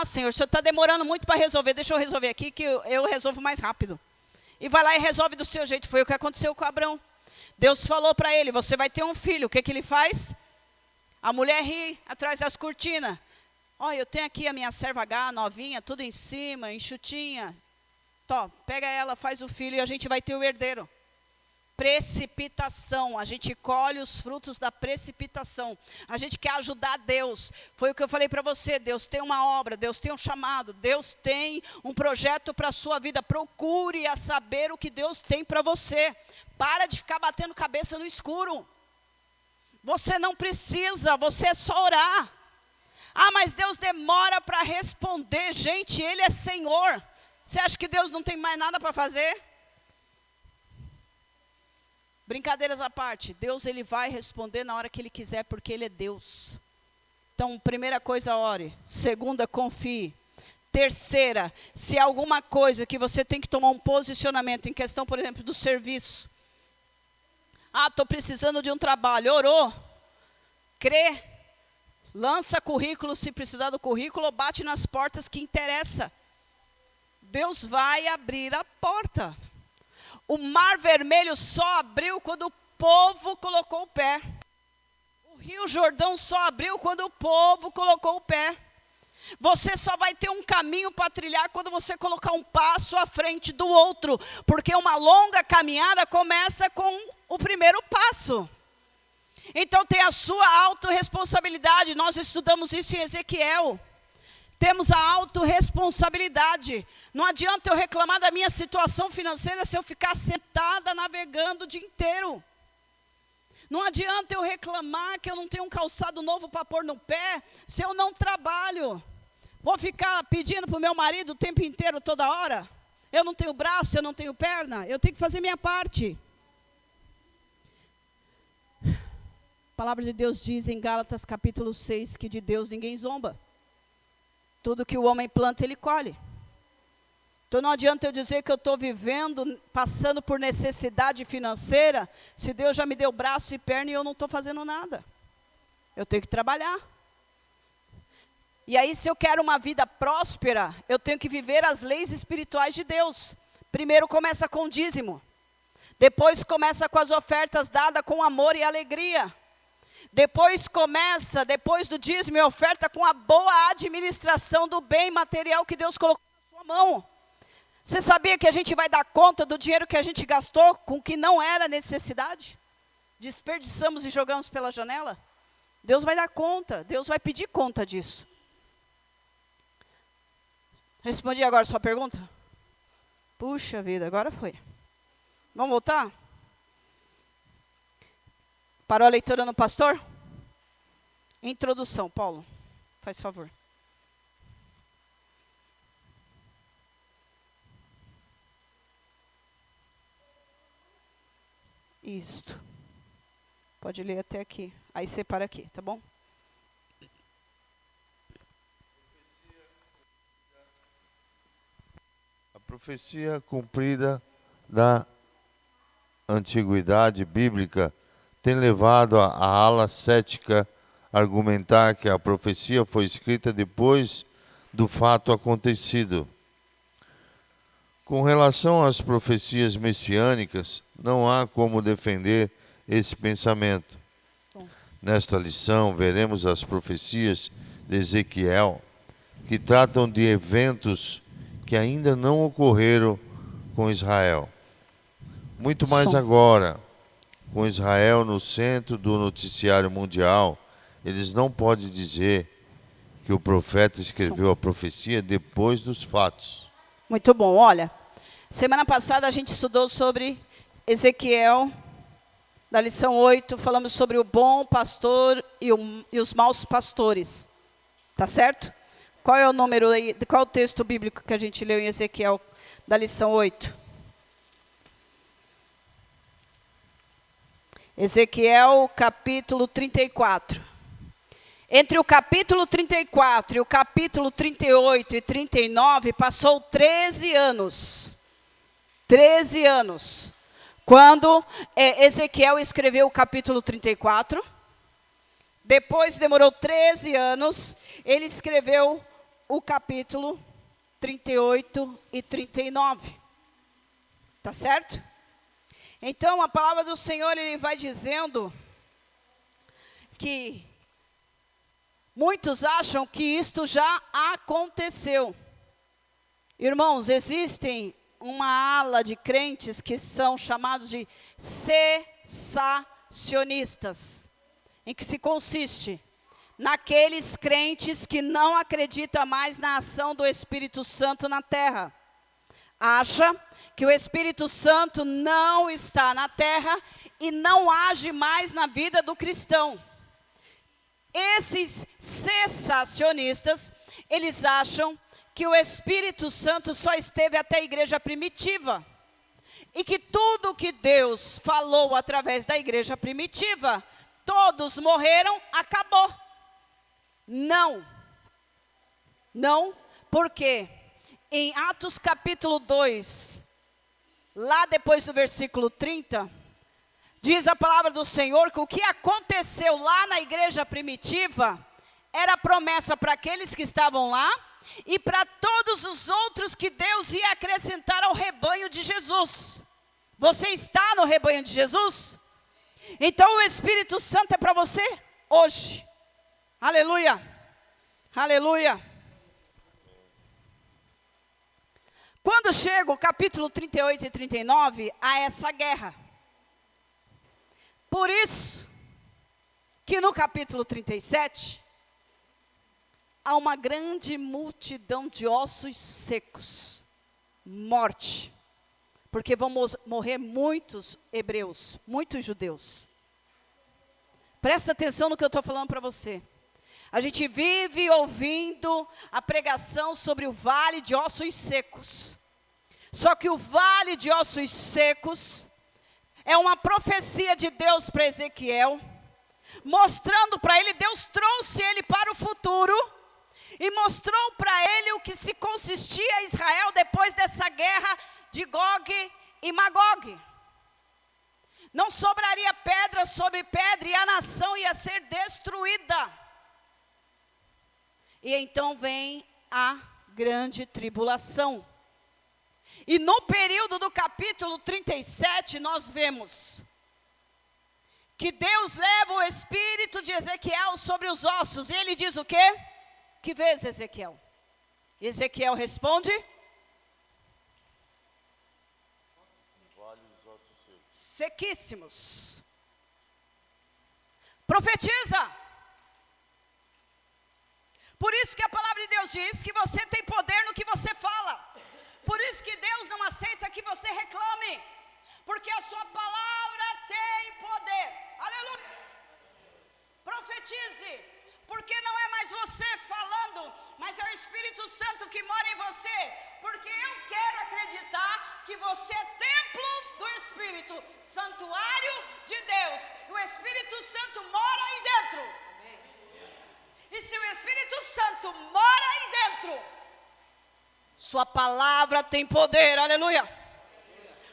Senhor, o Senhor está demorando muito para resolver, deixa eu resolver aqui que eu resolvo mais rápido. E vai lá e resolve do seu jeito. Foi o que aconteceu com Abrão. Deus falou para ele, você vai ter um filho. O que ele faz? A mulher ri atrás das cortinas. Olha, eu tenho aqui a minha serva H, novinha, tudo em cima, enxutinha. Tó, pega ela, faz o filho e a gente vai ter o herdeiro. Precipitação, a gente colhe os frutos da precipitação. A gente quer ajudar Deus. Foi o que eu falei para você, Deus tem uma obra, Deus tem um chamado, Deus tem um projeto para a sua vida. Procure a saber o que Deus tem para você. Para de ficar batendo cabeça no escuro. Você não precisa, você é só orar. Ah, mas Deus demora para responder. Gente, Ele é Senhor. Você acha que Deus não tem mais nada para fazer? Brincadeiras à parte, Deus ele vai responder na hora que Ele quiser, porque Ele é Deus. Então, primeira coisa, ore. Segunda, confie. Terceira, se há alguma coisa que você tem que tomar um posicionamento em questão, por exemplo, do serviço. Ah, estou precisando de um trabalho. Orou. Crê. Lança currículo se precisar do currículo, ou bate nas portas que interessa. Deus vai abrir a porta. O mar vermelho só abriu quando o povo colocou o pé. O rio Jordão só abriu quando o povo colocou o pé. Você só vai ter um caminho para trilhar quando você colocar um passo à frente do outro. Porque uma longa caminhada começa com o primeiro passo. Então tem a sua autorresponsabilidade. Nós estudamos isso em Ezequiel. Temos a autorresponsabilidade. Não adianta eu reclamar da minha situação financeira se eu ficar sentada navegando o dia inteiro. Não adianta eu reclamar que eu não tenho um calçado novo para pôr no pé se eu não trabalho. Vou ficar pedindo para o meu marido o tempo inteiro, toda hora? Eu não tenho braço, eu não tenho perna, eu tenho que fazer minha parte. A palavra de Deus diz em Gálatas capítulo 6 que de Deus ninguém zomba. Tudo que o homem planta, ele colhe. Então não adianta eu dizer que eu estou vivendo, passando por necessidade financeira, se Deus já me deu braço e perna e eu não estou fazendo nada. Eu tenho que trabalhar. E aí, se eu quero uma vida próspera, eu tenho que viver as leis espirituais de Deus. Primeiro começa com o dízimo. Depois começa com as ofertas dadas com amor e alegria. Depois do dízimo e oferta, com a boa administração do bem material que Deus colocou na sua mão. Você sabia que a gente vai dar conta do dinheiro que a gente gastou com o que não era necessidade? Desperdiçamos e jogamos pela janela? Deus vai dar conta, Deus vai pedir conta disso. Respondi agora a sua pergunta? Puxa vida, agora foi. Vamos voltar? Parou a leitura no pastor? Introdução, Paulo, faz favor. Isto. Pode ler até aqui. Aí separa aqui, tá bom? A profecia cumprida da antiguidade bíblica tem levado a ala cética a argumentar que a profecia foi escrita depois do fato acontecido. Com relação às profecias messiânicas, não há como defender esse pensamento. Nesta lição, veremos as profecias de Ezequiel, que tratam de eventos que ainda não ocorreram com Israel. Muito mais agora, com Israel no centro do noticiário mundial, eles não podem dizer que o profeta escreveu a profecia depois dos fatos. Muito bom, olha. Semana passada a gente estudou sobre Ezequiel, da lição 8, falamos sobre o bom pastor e os maus pastores. Tá certo? Qual é o número aí, qual é o texto bíblico que a gente leu em Ezequiel, da lição 8? Ezequiel, capítulo 34. Entre o capítulo 34 e o capítulo 38 e 39, passou 13 anos. 13 anos. Quando Ezequiel escreveu o capítulo 34, depois demorou 13 anos, ele escreveu o capítulo 38 e 39. Tá certo? Então, a palavra do Senhor, ele vai dizendo que muitos acham que isto já aconteceu. Irmãos, existem uma ala de crentes que são chamados de cessacionistas. Em que se consiste? Naqueles crentes que não acreditam mais na ação do Espírito Santo na terra. Acha que o Espírito Santo não está na terra e não age mais na vida do cristão. Esses cessacionistas, eles acham que o Espírito Santo só esteve até a igreja primitiva. E que tudo que Deus falou através da igreja primitiva, todos morreram, acabou. Não. Não, porque em Atos capítulo 2, lá depois do versículo 30, diz a palavra do Senhor que o que aconteceu lá na igreja primitiva era promessa para aqueles que estavam lá e para todos os outros que Deus ia acrescentar ao rebanho de Jesus. Você está no rebanho de Jesus? Então o Espírito Santo é para você hoje. Aleluia. Aleluia. Quando chega o capítulo 38 e 39, há essa guerra. Por isso que no capítulo 37, há uma grande multidão de ossos secos. Morte. Porque vão morrer muitos hebreus, muitos judeus. Presta atenção no que eu estou falando para você. A gente vive ouvindo a pregação sobre o vale de ossos secos. Só que o vale de ossos secos é uma profecia de Deus para Ezequiel, mostrando para ele, Deus trouxe ele para o futuro e mostrou para ele o que se consistia Israel depois dessa guerra de Gog e Magog. Não sobraria pedra sobre pedra e a nação ia ser destruída. E então vem a grande tribulação. E no período do capítulo 37, nós vemos que Deus leva o espírito de Ezequiel sobre os ossos. E ele diz o quê? Que vês, Ezequiel? Ezequiel responde: sequíssimos. Profetiza. Por isso que a palavra de Deus diz que você tem poder no que você fala. Por isso que Deus não aceita que você reclame. Porque a sua palavra tem poder. Aleluia. Profetize. Porque não é mais você falando, mas é o Espírito Santo que mora em você. Porque eu quero acreditar que você é templo do Espírito, santuário de Deus. E o Espírito Santo mora aí dentro. E se o Espírito Santo mora aí dentro, sua palavra tem poder, aleluia.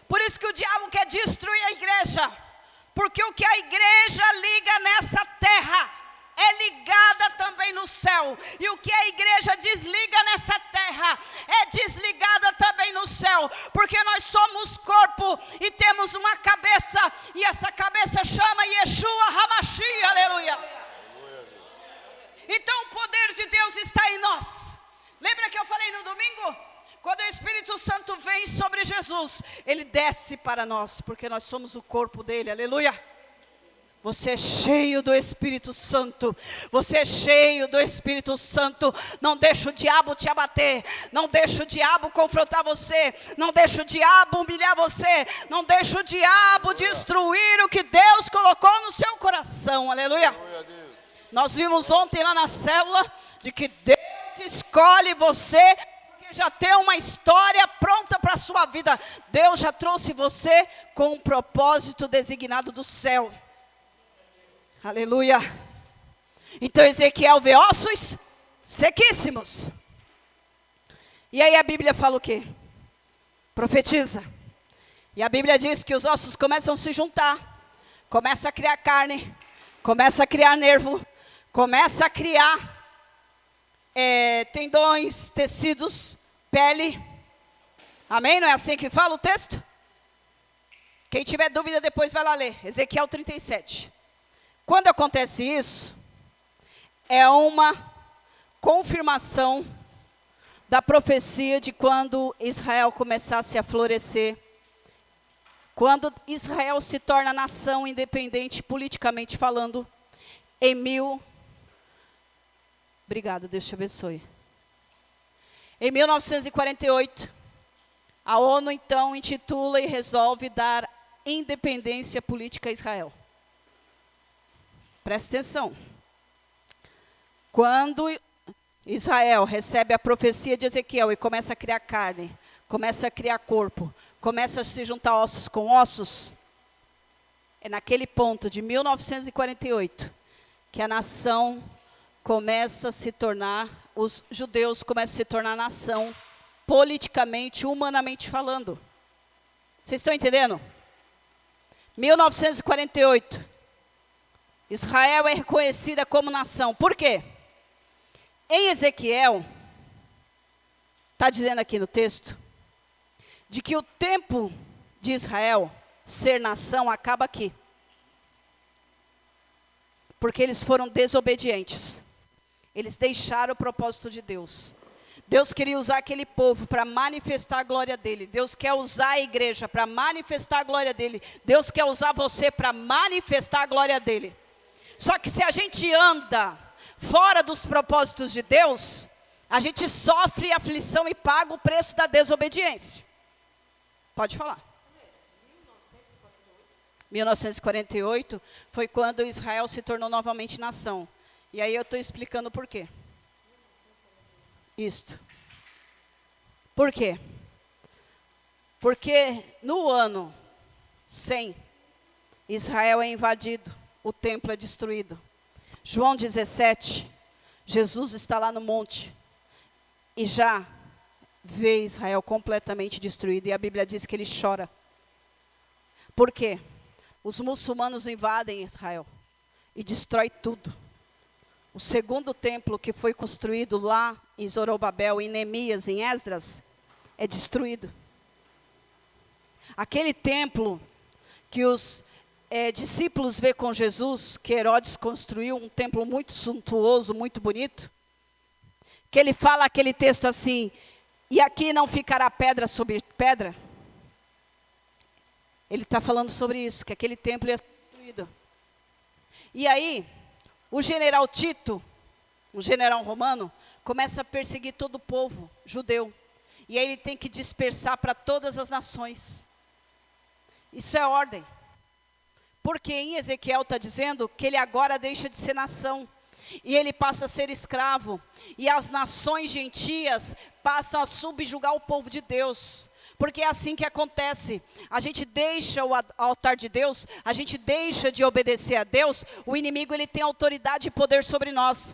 Por isso que o diabo quer destruir a igreja. Porque o que a igreja liga nessa terra é ligada também no céu. E o que a igreja desliga nessa terra é desligada também no céu. Porque nós somos corpo e temos uma cabeça. E essa cabeça chama Yeshua HaMashiach, aleluia. Então o poder de Deus está em nós. Lembra que eu falei no domingo? Quando o Espírito Santo vem sobre Jesus, ele desce para nós, porque nós somos o corpo dele, aleluia. Você é cheio do Espírito Santo. Você é cheio do Espírito Santo. Não deixa o diabo te abater. Não deixa o diabo confrontar você. Não deixa o diabo humilhar você. Não deixa o diabo destruir o que Deus colocou no seu coração, aleluia. Nós vimos ontem lá na célula de que Deus escolhe você, porque já tem uma história pronta para a sua vida. Deus já trouxe você com um propósito designado do céu. Aleluia. Então Ezequiel vê ossos sequíssimos. E aí a Bíblia fala o quê? Profetiza. E a Bíblia diz que os ossos começam a se juntar. Começa a criar carne. Começa a criar nervo. Começa a criar tendões, tecidos, pele. Amém? Não é assim que fala o texto? Quem tiver dúvida depois vai lá ler. Ezequiel 37. Quando acontece isso, é uma confirmação da profecia de quando Israel começasse a florescer. Quando Israel se torna nação independente, politicamente falando, Obrigada, Deus te abençoe. Em 1948, a ONU então intitula e resolve dar independência política a Israel. Presta atenção. Quando Israel recebe a profecia de Ezequiel e começa a criar carne, começa a criar corpo, começa a se juntar ossos com ossos, é naquele ponto de 1948 que a nação começa a se tornar, os judeus começam a se tornar nação, politicamente, humanamente falando. Vocês estão entendendo? 1948, Israel é reconhecida como nação. Por quê? Em Ezequiel, está dizendo aqui no texto, de que o tempo de Israel ser nação acaba aqui. Porque eles foram desobedientes. Eles deixaram o propósito de Deus. Deus queria usar aquele povo para manifestar a glória dele. Deus quer usar a igreja para manifestar a glória dele. Deus quer usar você para manifestar a glória dele. Só que se a gente anda fora dos propósitos de Deus, a gente sofre aflição e paga o preço da desobediência. Pode falar. 1948 foi quando Israel se tornou novamente nação. E aí eu estou explicando por quê. Isto. Por quê? Porque no ano 100, Israel é invadido, o templo é destruído. João 17, Jesus está lá no monte e já vê Israel completamente destruído. E a Bíblia diz que ele chora. Por quê? Os muçulmanos invadem Israel e destrói tudo. O segundo templo que foi construído lá em Zorobabel, em Neemias, em Esdras, é destruído. Aquele templo que os discípulos vê com Jesus, que Herodes construiu, um templo muito suntuoso, muito bonito, que ele fala aquele texto assim, e aqui não ficará pedra sobre pedra. Ele está falando sobre isso, que aquele templo ia ser destruído. E aí, o general Tito, um general romano, começa a perseguir todo o povo judeu. E aí ele tem que dispersar para todas as nações. Isso é ordem. Porque em Ezequiel está dizendo que ele agora deixa de ser nação. E ele passa a ser escravo. E as nações gentias passam a subjugar o povo de Deus. Porque é assim que acontece. A gente deixa o altar de Deus, a gente deixa de obedecer a Deus, o inimigo ele tem autoridade e poder sobre nós.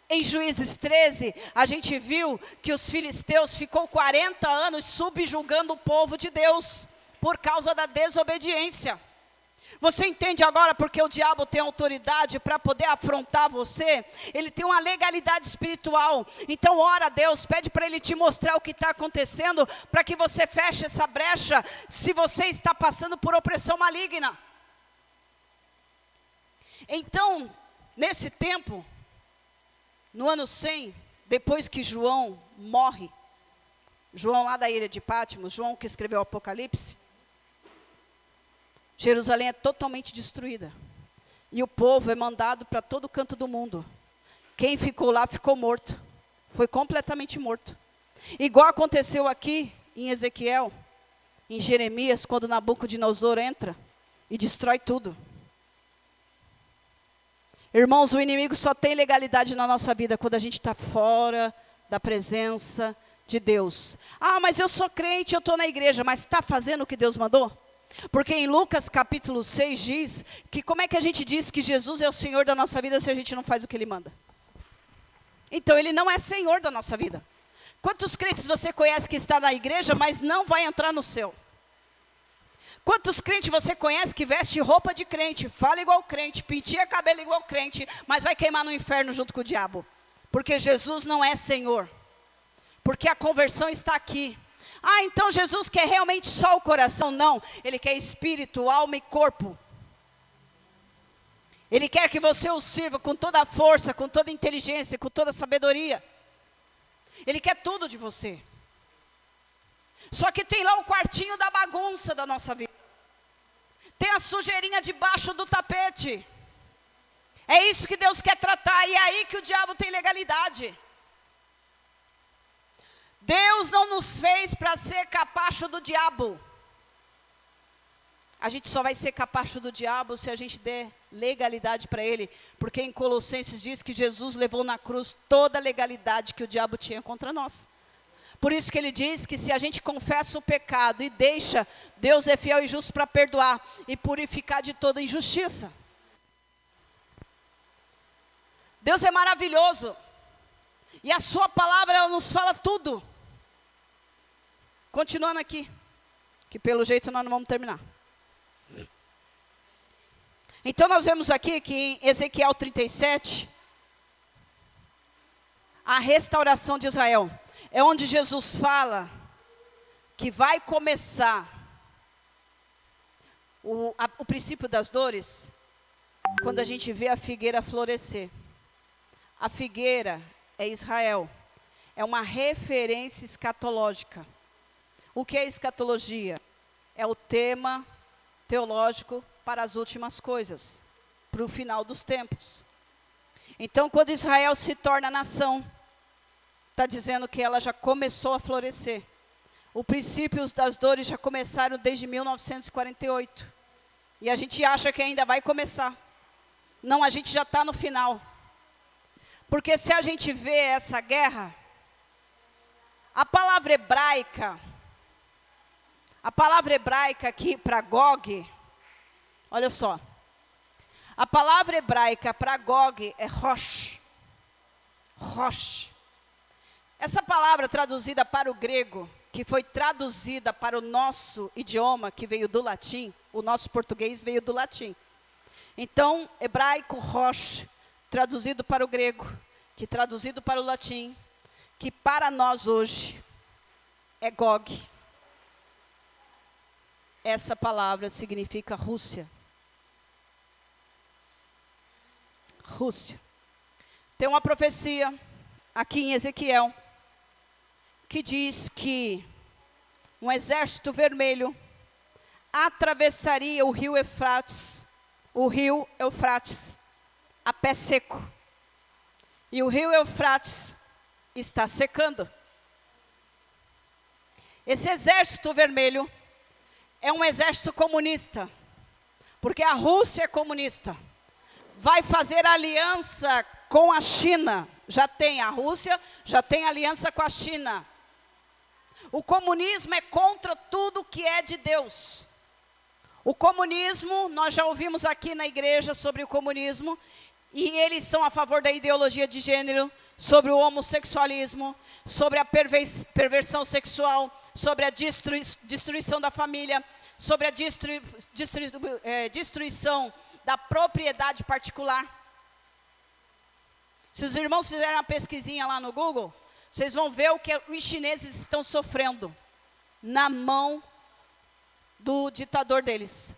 Em Juízes 13, a gente viu que os filisteus ficou 40 anos subjugando o povo de Deus, por causa da desobediência. Você entende agora porque o diabo tem autoridade para poder afrontar você? Ele tem uma legalidade espiritual. Então ora a Deus, pede para Ele te mostrar o que está acontecendo, para que você feche essa brecha, se você está passando por opressão maligna. Então, nesse tempo, no ano 100, depois que João morre, João lá da ilha de Patmos, João que escreveu o Apocalipse, Jerusalém é totalmente destruída. E o povo é mandado para todo canto do mundo. Quem ficou lá ficou morto. Foi completamente morto. Igual aconteceu aqui em Ezequiel, em Jeremias, quando Nabucodonosor entra e destrói tudo. Irmãos, o inimigo só tem legalidade na nossa vida quando a gente está fora da presença de Deus. Ah, mas eu sou crente, eu estou na igreja, mas está fazendo o que Deus mandou? Porque em Lucas capítulo 6 diz que como é que a gente diz que Jesus é o Senhor da nossa vida se a gente não faz o que Ele manda? Então Ele não é Senhor da nossa vida. Quantos crentes você conhece que está na igreja, mas não vai entrar no céu? Quantos crentes você conhece que veste roupa de crente, fala igual crente, penteia cabelo igual crente, mas vai queimar no inferno junto com o diabo? Porque Jesus não é Senhor. Porque a conversão está aqui. Ah, então Jesus quer realmente só o coração? Não, Ele quer espírito, alma e corpo. Ele quer que você o sirva com toda a força, com toda a inteligência, com toda a sabedoria. Ele quer tudo de você. Só que tem lá o quartinho da bagunça da nossa vida. Tem a sujeirinha debaixo do tapete. É isso que Deus quer tratar, e é aí que o diabo tem legalidade. Deus não nos fez para ser capacho do diabo. A gente só vai ser capacho do diabo se a gente der legalidade para ele. Porque em Colossenses diz que Jesus levou na cruz toda a legalidade que o diabo tinha contra nós. Por isso que ele diz que se a gente confessa o pecado e deixa, Deus é fiel e justo para perdoar e purificar de toda injustiça. Deus é maravilhoso. E a sua palavra, ela nos fala tudo. Continuando aqui, que pelo jeito nós não vamos terminar. Então nós vemos aqui que em Ezequiel 37, a restauração de Israel, é onde Jesus fala que vai começar o princípio das dores, quando a gente vê a figueira florescer. A figueira é Israel, é uma referência escatológica. O que é escatologia? É o tema teológico para as últimas coisas, para o final dos tempos. Então, quando Israel se torna nação, está dizendo que ela já começou a florescer. O princípio das dores já começaram desde 1948. E a gente acha que ainda vai começar. Não, a gente já está no final. Porque se a gente vê essa guerra, a palavra hebraica aqui para Gog, olha só. A palavra hebraica para Gog é Rosh. Rosh. Essa palavra traduzida para o grego, que foi traduzida para o nosso idioma, que veio do latim, o nosso português veio do latim. Então, hebraico Rosh, traduzido para o grego, que traduzido para o latim, que para nós hoje é Gog. Essa palavra significa Rússia. Rússia. Tem uma profecia aqui em Ezequiel, que diz que um exército vermelho atravessaria o rio Eufrates, a pé seco. E o rio Eufrates está secando. Esse exército vermelho é um exército comunista, porque a Rússia é comunista. Vai fazer aliança com a China. A Rússia já tem aliança com a China. O comunismo é contra tudo que é de Deus. O comunismo, nós já ouvimos aqui na igreja sobre o comunismo, e eles são a favor da ideologia de gênero, sobre o homossexualismo, sobre a perversão sexual, sobre a destruição da família, sobre a destruição da propriedade particular. Se os irmãos fizerem uma pesquisinha lá no Google, vocês vão ver o que os chineses estão sofrendo na mão do ditador deles.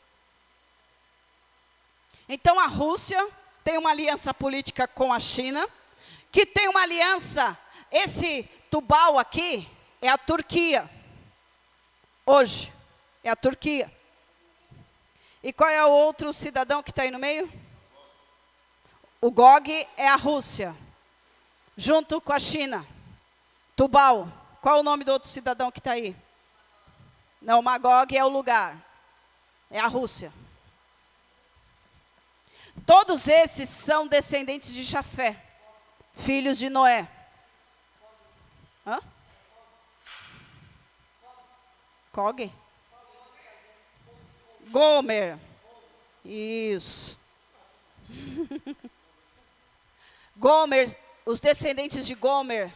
Então a Rússia tem uma aliança política com a China, que tem uma aliança, esse Tubal aqui é a Turquia. Hoje é a Turquia. E qual é o outro cidadão que está aí no meio? O Gog é a Rússia, junto com a China. Tubal, qual é o nome do outro cidadão que está aí? Não, Magog é o lugar, é a Rússia. Todos esses são descendentes de Jafé, filhos de Noé. Hã? Gog? Gomer. Isso. Gomer, os descendentes de Gomer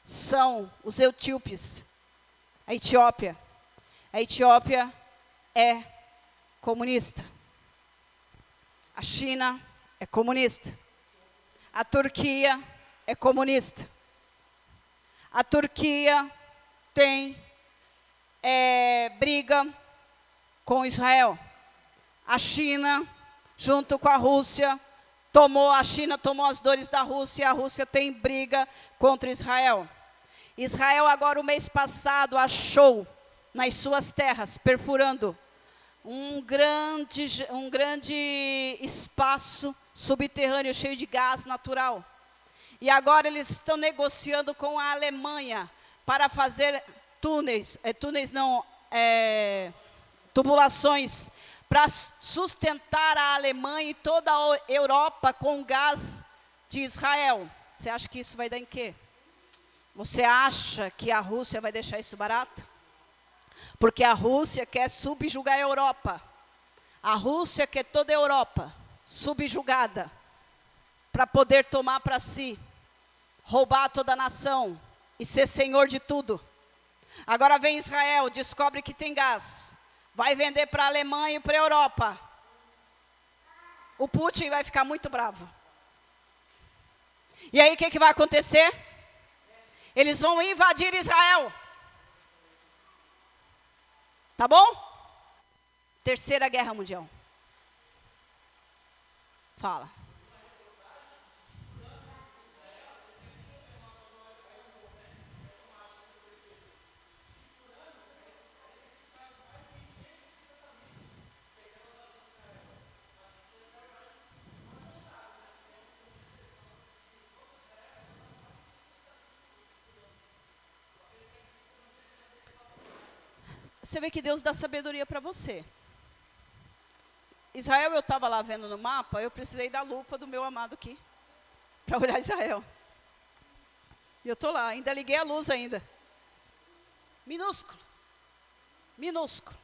são os etíopes, a Etiópia. A Etiópia é comunista. A China é comunista. A Turquia é comunista. A Turquia tem briga com Israel. A China, junto com a Rússia, a China tomou as dores da Rússia, e a Rússia tem briga contra Israel. Israel agora, o mês passado, achou nas suas terras, perfurando, um grande espaço subterrâneo cheio de gás natural. E agora eles estão negociando com a Alemanha para fazer tubulações para sustentar a Alemanha e toda a Europa com gás de Israel. Você acha que isso vai dar em quê? Você acha que a Rússia vai deixar isso barato? Porque a Rússia quer subjugar a Europa. A Rússia quer toda a Europa subjugada para poder tomar para si, roubar toda a nação e ser senhor de tudo. Agora vem Israel, descobre que tem gás, vai vender para a Alemanha e para a Europa. O Putin vai ficar muito bravo. E aí o que vai acontecer? Eles vão invadir Israel. Tá bom? Terceira Guerra Mundial. Fala. Você vê que Deus dá sabedoria para você. Israel, eu estava lá vendo no mapa, eu precisei da lupa do meu amado aqui, para olhar Israel. E eu estou lá, ainda liguei a luz ainda. Minúsculo. Minúsculo.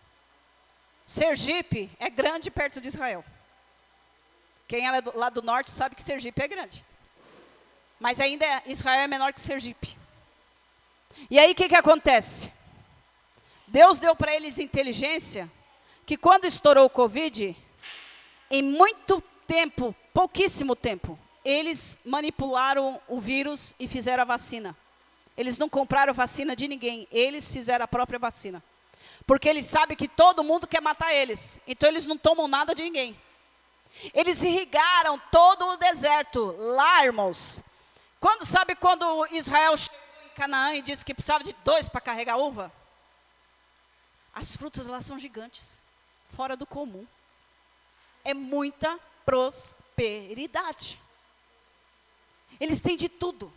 Sergipe é grande perto de Israel. Quem é lá do norte sabe que Sergipe é grande. Mas ainda Israel é menor que Sergipe. E aí o que acontece? Deus deu para eles inteligência, que quando estourou o Covid, em muito tempo, pouquíssimo tempo, eles manipularam o vírus e fizeram a vacina. Eles não compraram vacina de ninguém, eles fizeram a própria vacina. Porque eles sabem que todo mundo quer matar eles, então eles não tomam nada de ninguém. Eles irrigaram todo o deserto, lá, irmãos. Quando Israel chegou em Canaã e disse que precisava de 2 para carregar uva? As frutas lá são gigantes, fora do comum. É muita prosperidade. Eles têm de tudo.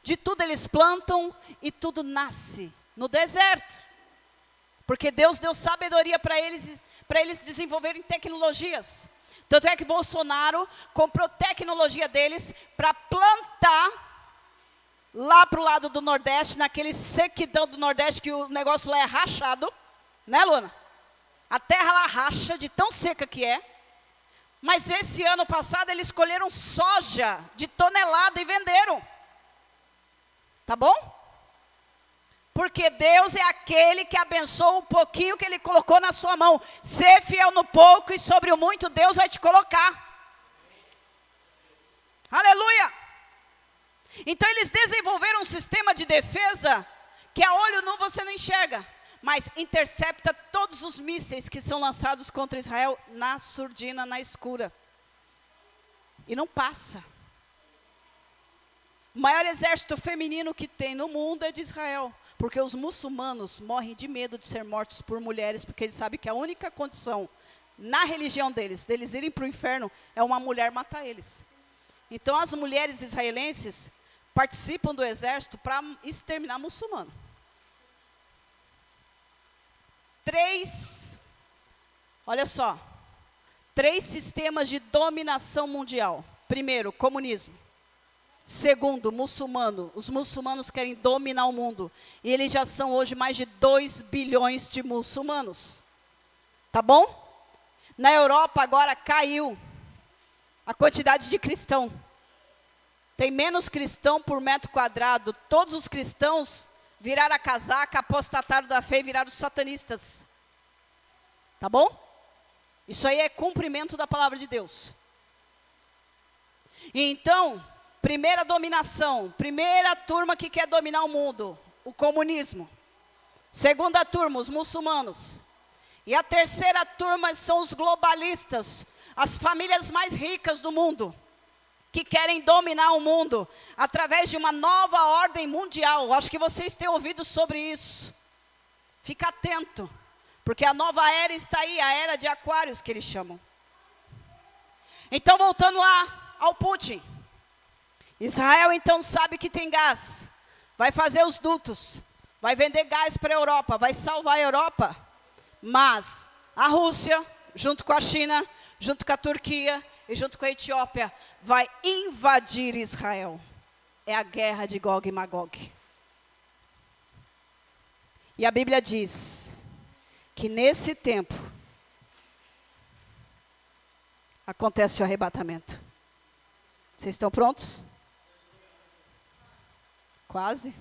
De tudo eles plantam e tudo nasce no deserto. Porque Deus deu sabedoria para eles desenvolverem tecnologias. Tanto é que Bolsonaro comprou tecnologia deles para plantar lá para o lado do Nordeste, naquele sequidão do Nordeste, que o negócio lá é rachado, né, Luna? A terra lá racha, de tão seca que é. Mas esse ano passado eles colheram soja de tonelada e venderam. Tá bom? Porque Deus é aquele que abençoa o pouquinho que Ele colocou na sua mão. Ser fiel no pouco e sobre o muito Deus vai te colocar. Aleluia! Então eles desenvolveram um sistema de defesa que a olho nu você não enxerga, mas intercepta todos os mísseis que são lançados contra Israel na surdina, na escura. E não passa. O maior exército feminino que tem no mundo é de Israel, porque os muçulmanos morrem de medo de ser mortos por mulheres, porque eles sabem que a única condição na religião deles irem para o inferno, é uma mulher matar eles. Então as mulheres israelenses participam do exército para exterminar muçulmano. 3 sistemas de dominação mundial. Primeiro, comunismo. Segundo, muçulmano. Os muçulmanos querem dominar o mundo. E eles já são hoje mais de 2 bilhões de muçulmanos. Tá bom? Na Europa agora caiu a quantidade de cristão. Tem menos cristão por metro quadrado. Todos os cristãos viraram a casaca, apostataram da fé e viraram satanistas. Tá bom? Isso aí é cumprimento da palavra de Deus. E então, primeira dominação, primeira turma que quer dominar o mundo, o comunismo. Segunda turma, os muçulmanos. E a terceira turma são os globalistas, as famílias mais ricas do mundo, que querem dominar o mundo através de uma nova ordem mundial. Acho que vocês têm ouvido sobre isso. Fica atento, porque a nova era está aí, a era de Aquários que eles chamam. Então, voltando lá ao Putin. Israel então sabe que tem gás, vai fazer os dutos, vai vender gás para a Europa, vai salvar a Europa. Mas a Rússia, junto com a China, junto com a Turquia e junto com a Etiópia, vai invadir Israel. É a guerra de Gog e Magog. E a Bíblia diz que nesse tempo acontece o arrebatamento. Vocês estão prontos? Quase.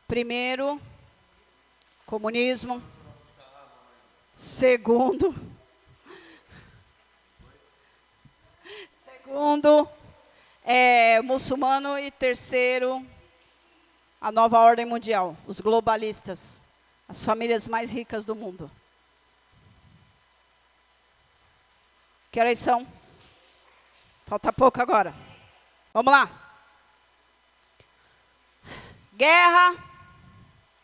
Primeiro, comunismo. Segundo, muçulmano. E terceiro, a nova ordem mundial, os globalistas, as famílias mais ricas do mundo. Que horas são? Falta pouco agora. Vamos lá. Guerra,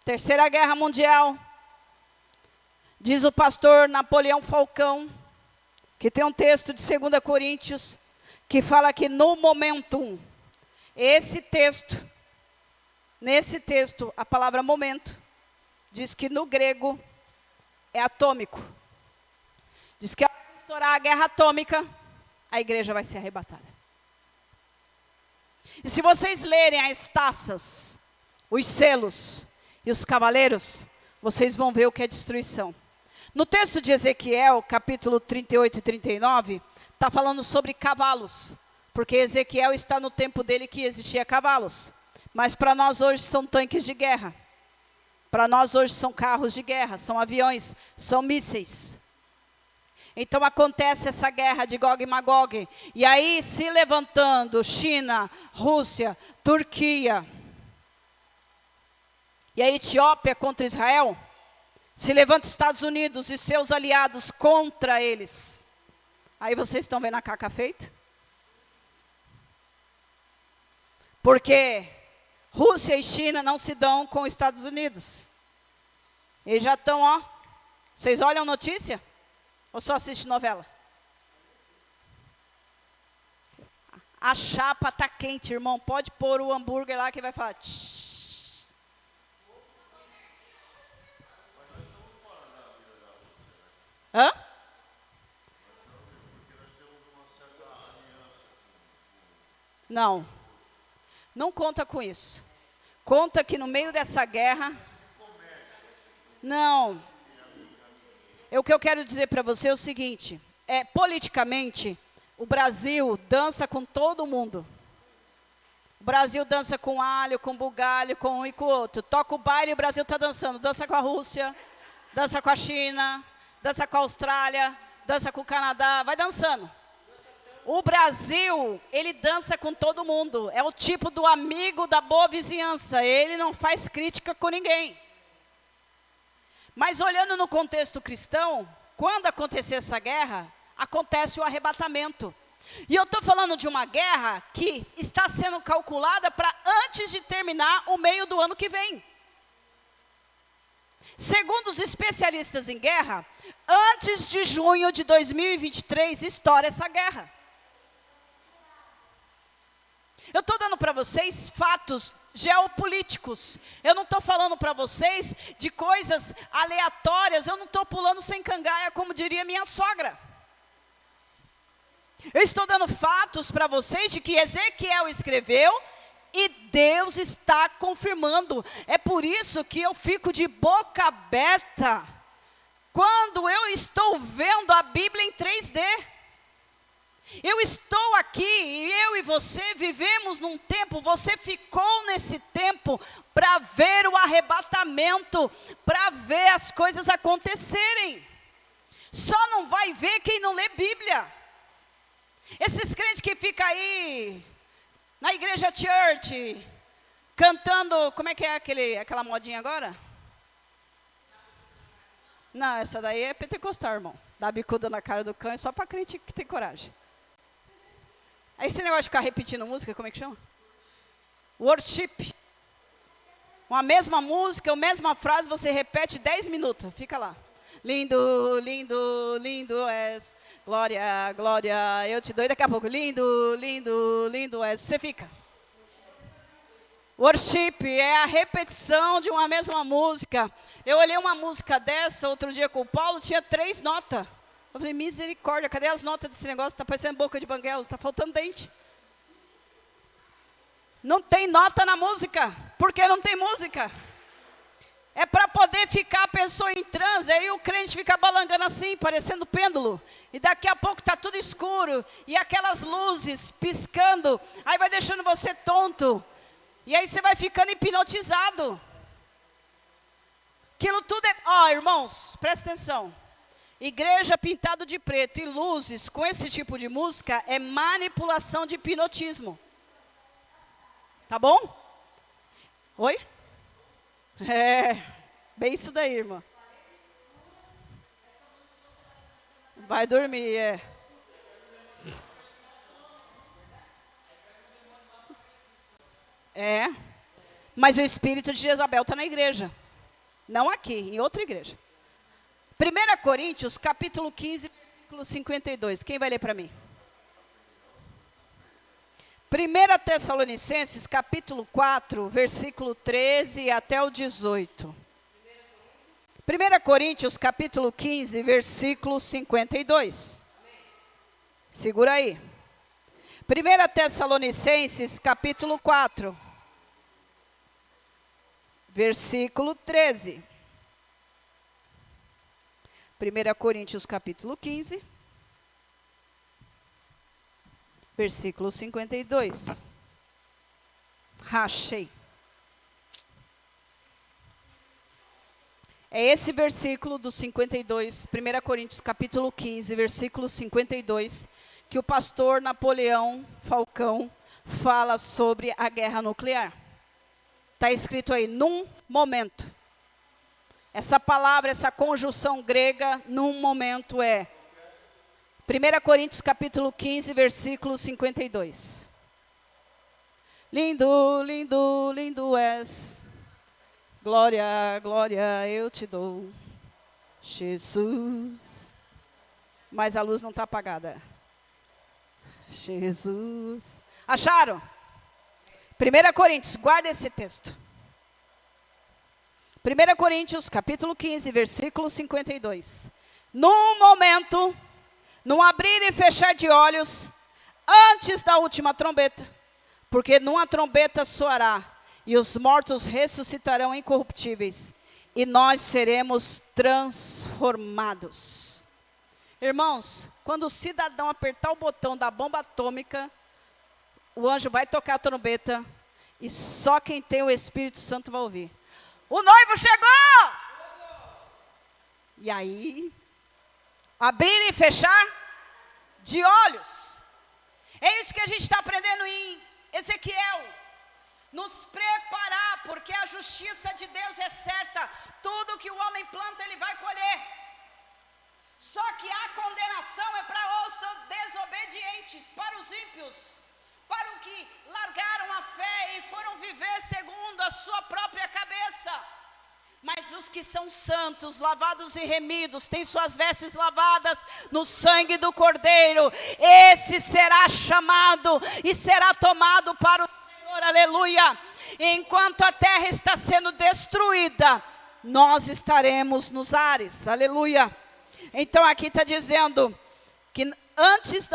Terceira Guerra Mundial. Diz o pastor Napoleão Falcão, que tem um texto de 2 Coríntios, que fala que no momentum, nesse texto, a palavra momento, diz que no grego é atômico. Diz que ao estourar a guerra atômica, a igreja vai ser arrebatada. E se vocês lerem as taças, os selos e os cavaleiros, vocês vão ver o que é destruição. No texto de Ezequiel, capítulo 38 e 39, está falando sobre cavalos. Porque Ezequiel está no tempo dele que existia cavalos. Mas para nós hoje são tanques de guerra. Para nós hoje são carros de guerra, são aviões, são mísseis. Então acontece essa guerra de Gog e Magog. E aí se levantando China, Rússia, Turquia e a Etiópia contra Israel, se levanta os Estados Unidos e seus aliados contra eles. Aí vocês estão vendo a caca feita? Porque Rússia e China não se dão com os Estados Unidos. Eles já estão, ó. Vocês olham notícia? Ou só assistem novela? A chapa está quente, irmão. Pode pôr o hambúrguer lá que vai falar. Tsh. Hã? Não. Não conta com isso. Conta que no meio dessa guerra... Não. O que eu quero dizer para você é o seguinte. Politicamente, o Brasil dança com todo mundo. O Brasil dança com alho, com bugalho, com um e com o outro. Toca o baile e o Brasil está dançando. Dança com a Rússia, dança com a China, dança com a Austrália, dança com o Canadá. Vai dançando. O Brasil, ele dança com todo mundo. É o tipo do amigo da boa vizinhança. Ele não faz crítica com ninguém. Mas olhando no contexto cristão, quando acontecer essa guerra, acontece o arrebatamento. E eu estou falando de uma guerra que está sendo calculada para antes de terminar o meio do ano que vem. Segundo os especialistas em guerra, antes de junho de 2023, estoura essa guerra. Eu estou dando para vocês fatos geopolíticos. Eu não estou falando para vocês de coisas aleatórias. Eu não estou pulando sem cangaia, como diria minha sogra. Eu estou dando fatos para vocês de que Ezequiel escreveu e Deus está confirmando. É por isso que eu fico de boca aberta quando eu estou vendo a Bíblia em 3D. Eu estou aqui e eu e você vivemos num tempo, você ficou nesse tempo para ver o arrebatamento, para ver as coisas acontecerem. Só não vai ver quem não lê Bíblia. Esses crentes que ficam aí na igreja church, cantando, como é que é aquela modinha agora? Não, essa daí é pentecostal, irmão. Dá bicuda na cara do cão é só para crente que tem coragem. Aí esse negócio de ficar repetindo música, como é que chama? Worship. Uma mesma música, a mesma frase, você repete 10 minutos, fica lá. Lindo, lindo, lindo és, glória, glória, eu te dou. E daqui a pouco, lindo, lindo, lindo és, você fica. Worship é a repetição de uma mesma música. Eu olhei uma música dessa outro dia com o Paulo, tinha 3 notas. Eu falei, misericórdia, cadê as notas desse negócio? Está parecendo boca de banguela, está faltando dente. Não tem nota na música, porque não tem música. É para poder ficar a pessoa em transe, aí o crente fica balangando assim, parecendo pêndulo. E daqui a pouco está tudo escuro, e aquelas luzes piscando, aí vai deixando você tonto. E aí você vai ficando hipnotizado. Aquilo tudo é... Ó, irmãos, presta atenção. Igreja pintado de preto e luzes com esse tipo de música é manipulação de hipnotismo. Tá bom? Oi? É, bem isso daí, irmã. Vai dormir, é. É, mas o espírito de Jezabel está na igreja. Não aqui, em outra igreja. 1 Coríntios, capítulo 15, versículo 52. Quem vai ler para mim? 1 Tessalonicenses, capítulo 4, versículo 13 até o 18. 1 Coríntios, capítulo 15, versículo 52. Segura aí. 1 Tessalonicenses, capítulo 4, versículo 13. 1 Coríntios, capítulo 15, versículo 52. Rachei. É esse versículo do 52, 1 Coríntios, capítulo 15, versículo 52, que o pastor Napoleão Falcão fala sobre a guerra nuclear. Está escrito aí, num momento. Essa palavra, essa conjunção grega, num momento é 1 Coríntios capítulo 15, versículo 52. Lindo, lindo, lindo és. Glória, glória eu te dou. Jesus. Mas a luz não está apagada. Jesus. Acharam? 1 Coríntios, guarda esse texto. 1 Coríntios, capítulo 15, versículo 52. Num momento, num abrir e fechar de olhos, antes da última trombeta, porque numa trombeta soará, e os mortos ressuscitarão incorruptíveis, e nós seremos transformados. Irmãos, quando o cidadão apertar o botão da bomba atômica, o anjo vai tocar a trombeta, e só quem tem o Espírito Santo vai ouvir. O noivo chegou! E aí, abrir e fechar de olhos. É isso que a gente está aprendendo em Ezequiel. Nos preparar, porque a justiça de Deus é certa. Tudo que o homem planta, ele vai colher. Só que a condenação é para os desobedientes, para os ímpios, para os que largaram a fé e foram viver segundo a sua própria cabeça. Mas os que são santos, lavados e remidos, têm suas vestes lavadas no sangue do Cordeiro, esse será chamado e será tomado para o Senhor, aleluia. Enquanto a terra está sendo destruída, nós estaremos nos ares, aleluia. Então aqui está dizendo que antes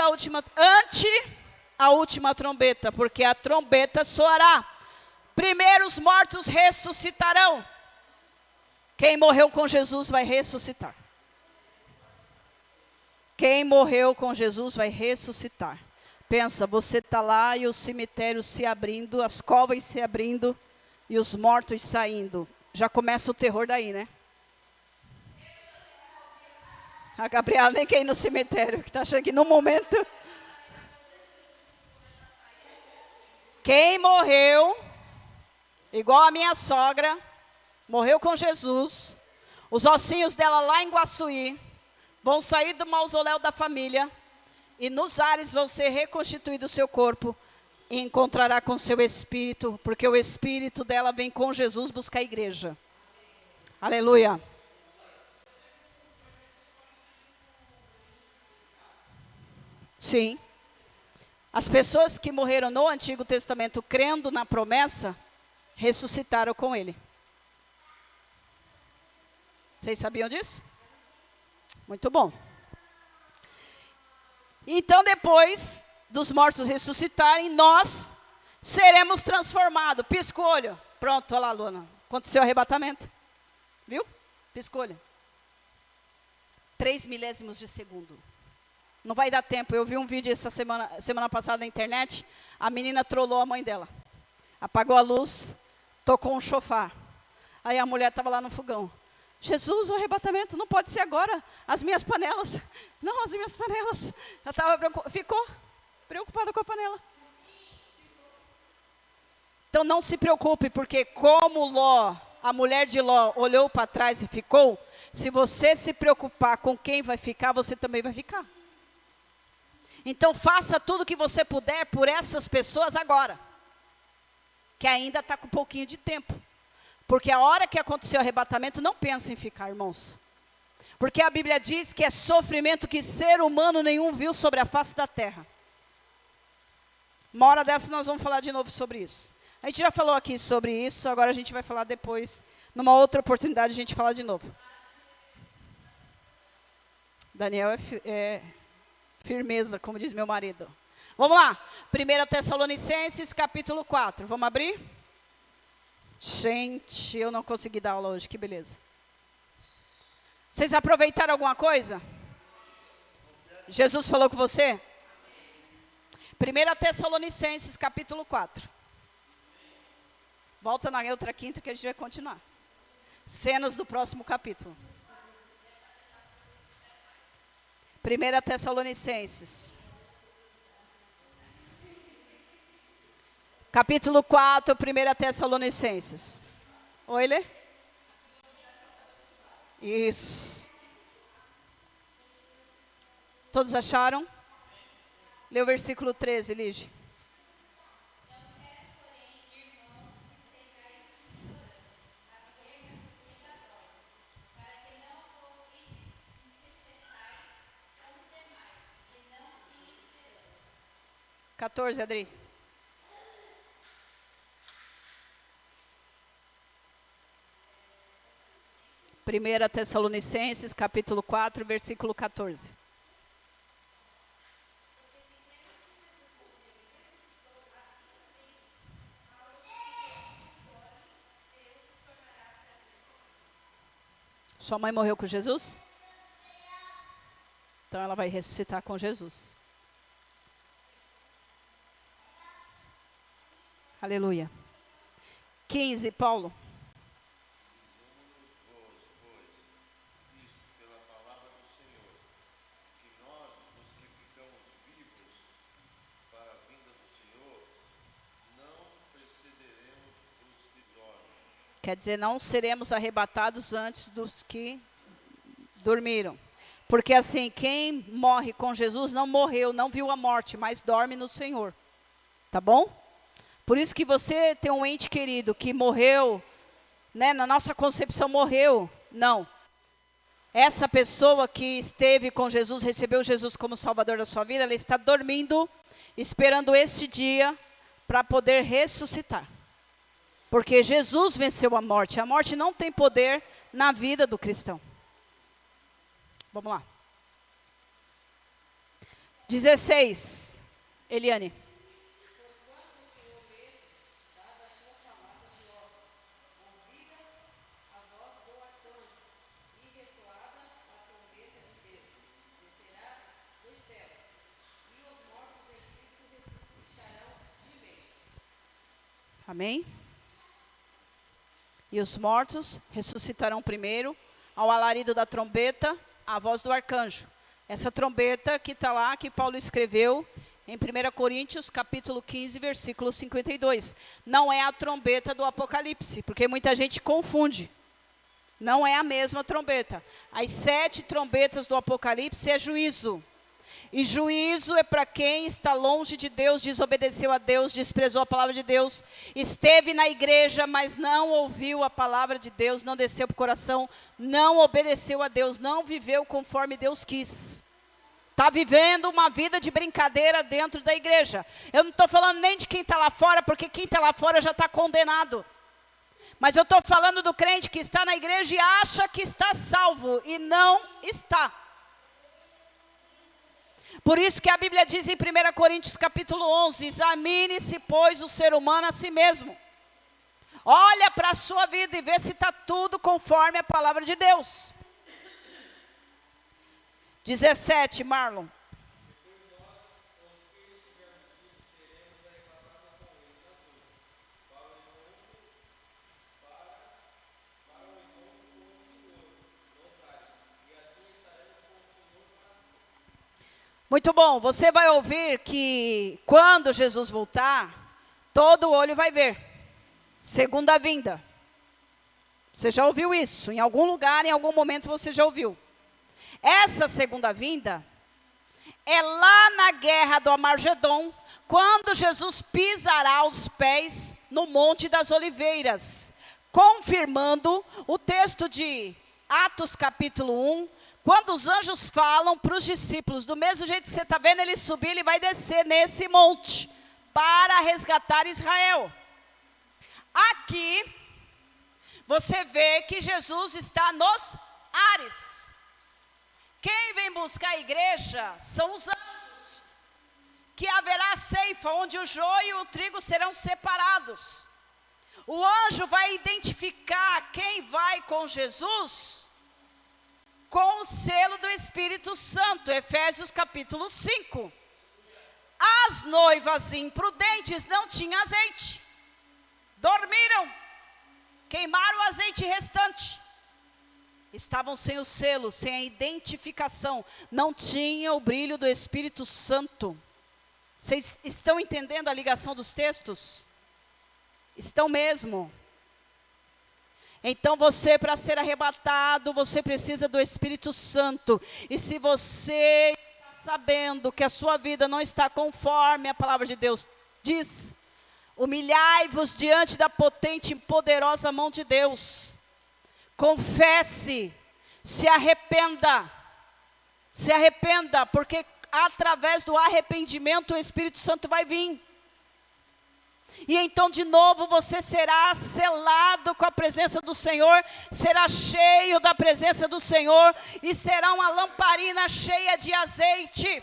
a última trombeta, porque a trombeta soará, primeiro os mortos ressuscitarão. Quem morreu com Jesus vai ressuscitar. Quem morreu com Jesus vai ressuscitar. Pensa, você está lá e o cemitério se abrindo, as covas se abrindo e os mortos saindo. Já começa o terror daí, né? A Gabriela nem quer ir no cemitério, que está achando que no momento... Quem morreu, igual a minha sogra, morreu com Jesus, os ossinhos dela lá em Guaçuí, vão sair do mausoléu da família, e nos ares vão ser reconstituído o seu corpo, e encontrará com seu espírito, porque o espírito dela vem com Jesus buscar a igreja. Aleluia. Sim. As pessoas que morreram no Antigo Testamento crendo na promessa, ressuscitaram com ele. Vocês sabiam disso? Muito bom. Então, depois dos mortos ressuscitarem, nós seremos transformados. Pisca o olho. Pronto, olha lá, Luna. Aconteceu o arrebatamento. Viu? Pisca o olho. 3 milésimos de segundo. Não vai dar tempo. Eu vi um vídeo essa semana passada na internet. A menina trollou a mãe dela. Apagou a luz, tocou um chofar. Aí a mulher estava lá no fogão. Jesus, o arrebatamento não pode ser agora. As minhas panelas. Não, as minhas panelas. Ela ficou preocupada com a panela. Então não se preocupe, porque como Ló, a mulher de Ló, olhou para trás e ficou, se você se preocupar com quem vai ficar, você também vai ficar. Então faça tudo o que você puder por essas pessoas agora, que ainda está com um pouquinho de tempo. Porque a hora que acontecer o arrebatamento, não pense em ficar, irmãos. Porque a Bíblia diz que é sofrimento que ser humano nenhum viu sobre a face da terra. Uma hora dessa nós vamos falar de novo sobre isso. A gente já falou aqui sobre isso, agora a gente vai falar depois. Numa outra oportunidade a gente fala de novo. Daniel é firmeza, como diz meu marido. Vamos lá. 1 Tessalonicenses, capítulo 4. Vamos abrir? Gente, eu não consegui dar aula hoje, que beleza. Vocês aproveitaram alguma coisa? Jesus falou com você? 1 Tessalonicenses, capítulo 4. Volta na outra quinta que a gente vai continuar. Cenas do próximo capítulo. 1 Tessalonicenses. Capítulo 4, 1 Tessalonicenses. Oi, Lê? Isso. Todos acharam? Lê o versículo 13, Lige. (14), Adri. Primeira Tessalonicenses, capítulo 4, versículo 14. Sua mãe morreu com Jesus? Então ela vai ressuscitar com Jesus. Aleluia. 15, Paulo. Quer dizer, não seremos arrebatados antes dos que dormiram. Porque assim, quem morre com Jesus não morreu, não viu a morte, mas dorme no Senhor. Tá bom? Por isso que você tem um ente querido que morreu, né, na nossa concepção morreu. Não. Essa pessoa que esteve com Jesus, recebeu Jesus como Salvador da sua vida, ela está dormindo, esperando este dia para poder ressuscitar. Porque Jesus venceu a morte. A morte não tem poder na vida do cristão. Vamos lá. 16, Eliane. Amém? E os mortos ressuscitarão primeiro, ao alarido da trombeta, a voz do arcanjo. Essa trombeta que está lá, que Paulo escreveu em 1 Coríntios, capítulo 15, versículo 52. Não é a trombeta do Apocalipse, porque muita gente confunde. Não é a mesma trombeta. As 7 trombetas do Apocalipse é juízo. E juízo é para quem está longe de Deus, desobedeceu a Deus, desprezou a palavra de Deus, esteve na igreja, mas não ouviu a palavra de Deus, não desceu para o coração, não obedeceu a Deus, não viveu conforme Deus quis. Está vivendo uma vida de brincadeira dentro da igreja. Eu não estou falando nem de quem está lá fora, porque quem está lá fora já está condenado. Mas eu estou falando do crente que está na igreja e acha que está salvo, e não está. Por isso que a Bíblia diz em 1 Coríntios capítulo 11, examine-se, pois, o ser humano a si mesmo. Olha para a sua vida e vê se está tudo conforme a palavra de Deus. 17, Marlon. Muito bom, você vai ouvir que quando Jesus voltar, todo olho vai ver. Segunda vinda. Você já ouviu isso? Em algum lugar, em algum momento você já ouviu. Essa segunda vinda é lá na guerra do Armagedon, quando Jesus pisará os pés no Monte das Oliveiras, confirmando o texto de Atos capítulo 1, quando os anjos falam para os discípulos, do mesmo jeito que você está vendo ele subir, ele vai descer nesse monte, para resgatar Israel. Aqui, você vê que Jesus está nos ares. Quem vem buscar a igreja são os anjos, que haverá ceifa, onde o joio e o trigo serão separados. O anjo vai identificar quem vai com Jesus com o selo do Espírito Santo, Efésios capítulo 5. As noivas imprudentes não tinham azeite, dormiram, queimaram o azeite restante, estavam sem o selo, sem a identificação, não tinham o brilho do Espírito Santo. Vocês estão entendendo a ligação dos textos? Estão mesmo. Então você, para ser arrebatado, você precisa do Espírito Santo. E se você está sabendo que a sua vida não está conforme a palavra de Deus diz, humilhai-vos diante da potente e poderosa mão de Deus. Confesse, se arrependa, porque através do arrependimento o Espírito Santo vai vir. E então de novo você será selado com a presença do Senhor, será cheio da presença do Senhor e será uma lamparina cheia de azeite,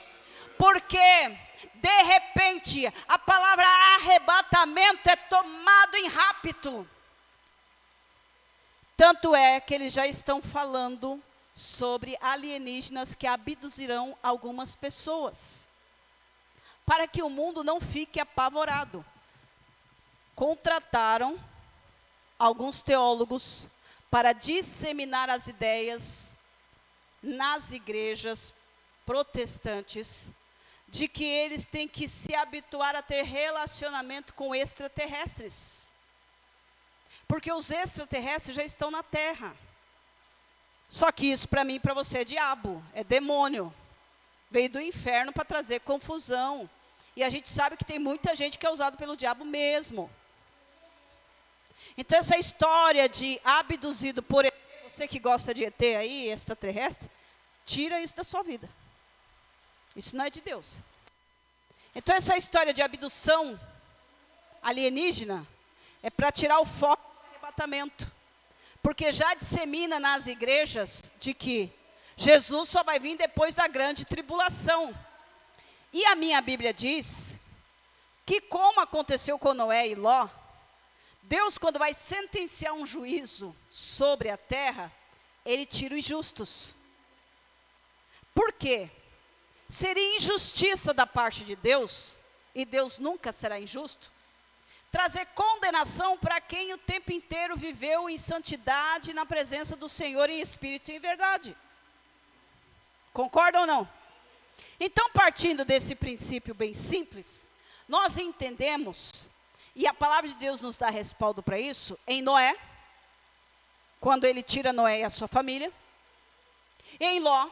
porque de repente a palavra arrebatamento é tomado em rapto. Tanto é que eles já estão falando sobre alienígenas que abduzirão algumas pessoas, para que o mundo não fique apavorado. Contrataram alguns teólogos para disseminar as ideias nas igrejas protestantes de que eles têm que se habituar a ter relacionamento com extraterrestres. Porque os extraterrestres já estão na Terra. Só que isso para mim e para você é diabo, é demônio. Veio do inferno para trazer confusão. E a gente sabe que tem muita gente que é usado pelo diabo mesmo. Então essa história de abduzido por ET, você que gosta de ET aí, extraterrestre, tira isso da sua vida. Isso não é de Deus. Então essa história de abdução alienígena é para tirar o foco do arrebatamento. Porque já dissemina nas igrejas de que Jesus só vai vir depois da grande tribulação. E a minha Bíblia diz que, como aconteceu com Noé e Ló, Deus, quando vai sentenciar um juízo sobre a terra, ele tira os justos. Por quê? Seria injustiça da parte de Deus, e Deus nunca será injusto, trazer condenação para quem o tempo inteiro viveu em santidade na presença do Senhor em espírito e em verdade. Concorda ou não? Então, partindo desse princípio bem simples, nós entendemos, e a palavra de Deus nos dá respaldo para isso, em Noé, quando ele tira Noé e a sua família, em Ló,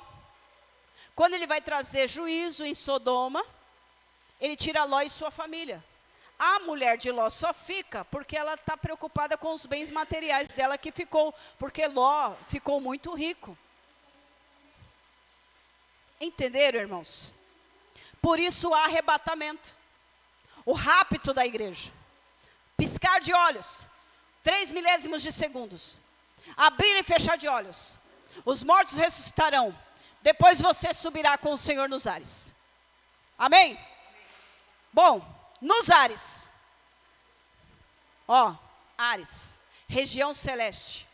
quando ele vai trazer juízo em Sodoma, ele tira Ló e sua família. A mulher de Ló só fica porque ela está preocupada com os bens materiais dela que ficou, porque Ló ficou muito rico. Entenderam, irmãos? Por isso o arrebatamento, o rapto da igreja, piscar de olhos, 3 milésimos de segundos, abrir e fechar de olhos, os mortos ressuscitarão, depois você subirá com o Senhor nos ares. Amém? Bom, nos ares, ó, ares, região celeste,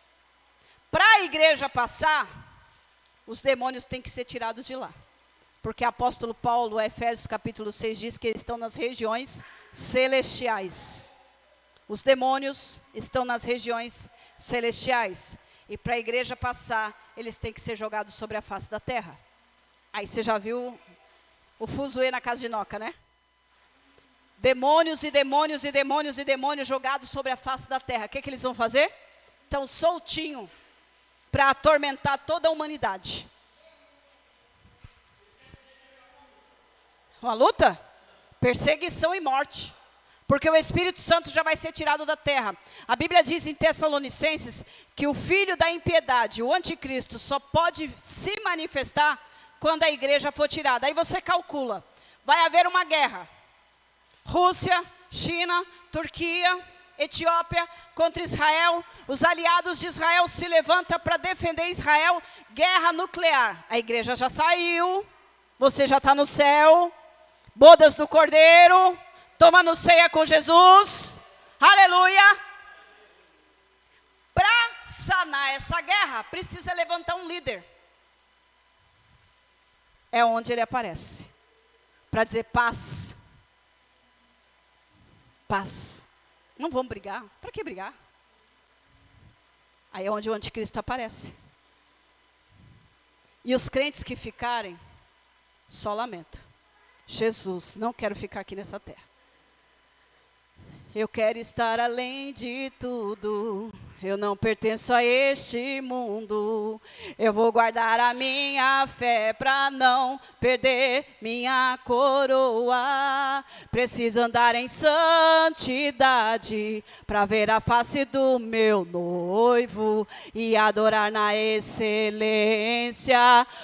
para a igreja passar, os demônios têm que ser tirados de lá. Porque o apóstolo Paulo, Efésios capítulo 6, diz que eles estão nas regiões celestiais. Os demônios estão nas regiões celestiais. E para a igreja passar, eles têm que ser jogados sobre a face da terra. Aí você já viu o fuzuê na casa de Noca, né? Demônios e demônios e demônios e demônios jogados sobre a face da terra. O que eles vão fazer? Estão soltinho para atormentar toda a humanidade. Uma luta? Perseguição e morte. Porque o Espírito Santo já vai ser tirado da terra. A Bíblia diz em Tessalonicenses que o filho da impiedade, o anticristo, só pode se manifestar quando a igreja for tirada. Aí você calcula, vai haver uma guerra. Rússia, China, Turquia, Etiópia contra Israel. Os aliados de Israel se levantam para defender Israel. Guerra nuclear. A igreja já saiu. Você já está no céu. Bodas do Cordeiro. Tomando ceia com Jesus. Aleluia. Para sanar essa guerra, precisa levantar um líder. É onde ele aparece. Para dizer paz. Paz. Não vamos brigar. Para que brigar? Aí é onde o anticristo aparece. E os crentes que ficarem, só lamento. Jesus, não quero ficar aqui nessa terra. Eu quero estar além de tudo. Eu não pertenço a este mundo. Eu vou guardar a minha fé para não perder minha coroa. Preciso andar em santidade para ver a face do meu noivo e adorar na excelência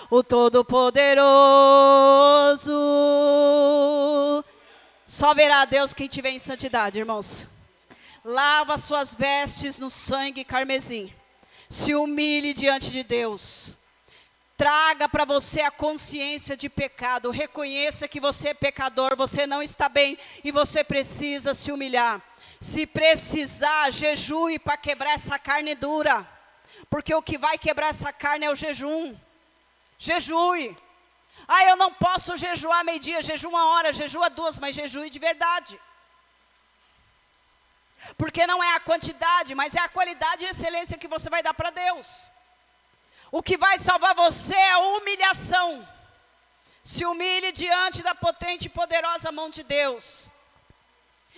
o Todo-Poderoso. Só verá Deus quem tiver em santidade, irmãos. Lava suas vestes no sangue carmesim. Se humilhe diante de Deus. Traga para você a consciência de pecado. Reconheça que você é pecador, você não está bem e você precisa se humilhar. Se precisar, jejue para quebrar essa carne dura. Porque o que vai quebrar essa carne é o jejum. Jejue. Ah, eu não posso jejuar meio-dia, jejua 1 hora, jejua 2, mas jejue de verdade. Porque não é a quantidade, mas é a qualidade e excelência que você vai dar para Deus. O que vai salvar você é a humilhação. Se humilhe diante da potente e poderosa mão de Deus.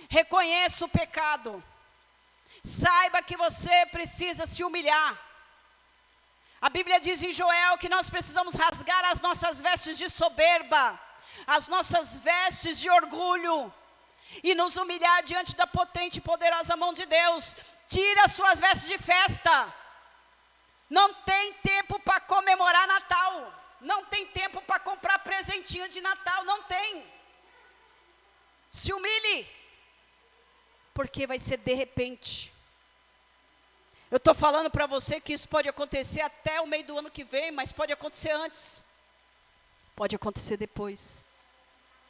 Reconheça o pecado. Saiba que você precisa se humilhar. A Bíblia diz em Joel que nós precisamos rasgar as nossas vestes de soberba, as nossas vestes de orgulho, e nos humilhar diante da potente e poderosa mão de Deus. Tira as suas vestes de festa. Não tem tempo para comemorar Natal. Não tem tempo para comprar presentinho de Natal. Não tem. Se humilhe. Porque vai ser de repente. Eu estou falando para você que isso pode acontecer até o meio do ano que vem, mas pode acontecer antes. Pode acontecer depois.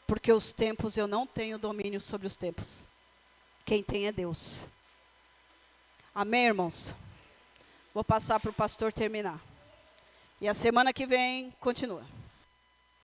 Porque os tempos, eu não tenho domínio sobre os tempos. Quem tem é Deus. Amém, irmãos? Vou passar para o pastor terminar. E a semana que vem, continua.